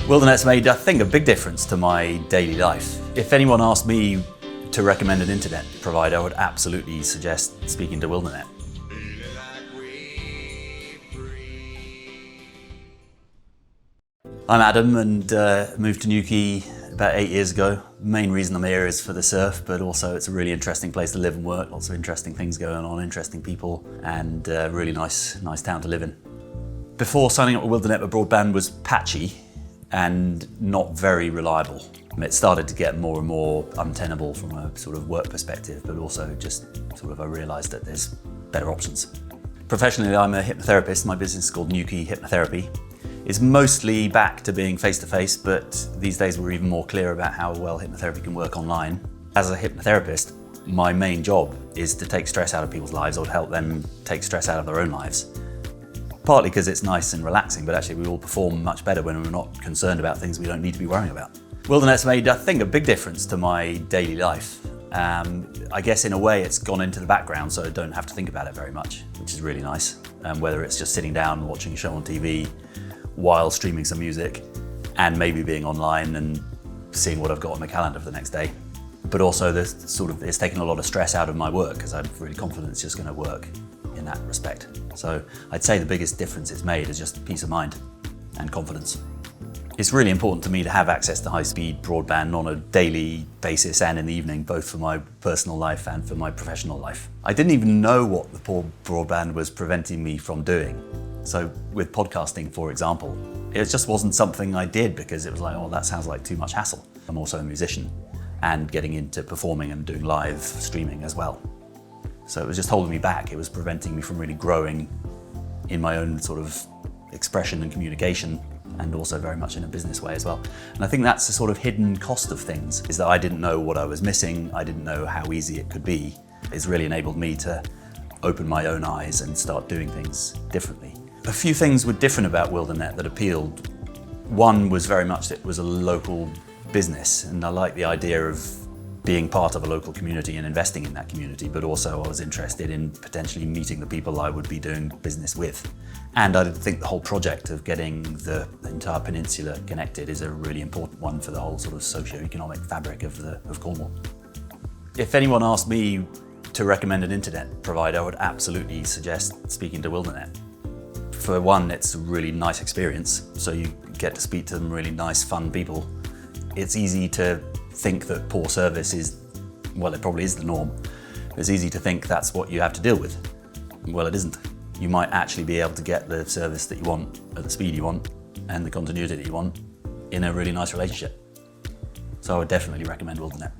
Wildanet's made, I think, a big difference to my daily life. If anyone asked me to recommend an internet provider, I would absolutely suggest speaking to Wildanet. I'm Adam and moved to Newquay about 8 years ago. The main reason I'm here is for the surf, but also it's a really interesting place to live and work. Lots of interesting things going on, interesting people, and really nice town to live in. Before signing up with Wildanet, the broadband was patchy and not very reliable. It started to get more and more untenable from a sort of work perspective, but also just sort of I realised that there's better options. Professionally, I'm a hypnotherapist. My business is called Newquay Hypnotherapy. It's mostly back to being face-to-face, but these days we're even more clear about how well hypnotherapy can work online. As a hypnotherapist, my main job is to take stress out of people's lives or to help them take stress out of their own lives. Partly because it's nice and relaxing, but actually we all perform much better when we're not concerned about things we don't need to be worrying about. Wildanet's made, I think, a big difference to my daily life. I guess in a way it's gone into the background so I don't have to think about it very much, which is really nice. Whether it's just sitting down and watching a show on TV while streaming some music and maybe being online and seeing what I've got on my calendar for the next day. But also it's taken a lot of stress out of my work because I'm really confident it's just going to work in that respect. So I'd say the biggest difference it's made is just peace of mind and confidence. It's really important to me to have access to high-speed broadband on a daily basis and in the evening, both for my personal life and for my professional life. I didn't even know what the poor broadband was preventing me from doing. So with podcasting, for example, it just wasn't something I did because it was like, oh, that sounds like too much hassle. I'm also a musician and getting into performing and doing live streaming as well. So it was just holding me back. It was preventing me from really growing in my own sort of expression and communication, and also very much in a business way as well. And I think that's the sort of hidden cost of things, is that I didn't know what I was missing. I didn't know how easy it could be. It's really enabled me to open my own eyes and start doing things differently. A few things were different about Wildanet that appealed. One was very much that it was a local business, and I like the idea of being part of a local community and investing in that community, but also I was interested in potentially meeting the people I would be doing business with. And I think the whole project of getting the entire peninsula connected is a really important one for the whole sort of socio-economic fabric of Cornwall. If anyone asked me to recommend an internet provider, I would absolutely suggest speaking to Wildanet. For one, it's a really nice experience, so you get to speak to some really nice, fun people. It's easy to think that poor service is, well, it probably is the norm. It's easy to think that's what you have to deal with. Well, it isn't. You might actually be able to get the service that you want at the speed you want and the continuity that you want in a really nice relationship. So I would definitely recommend Wildanet.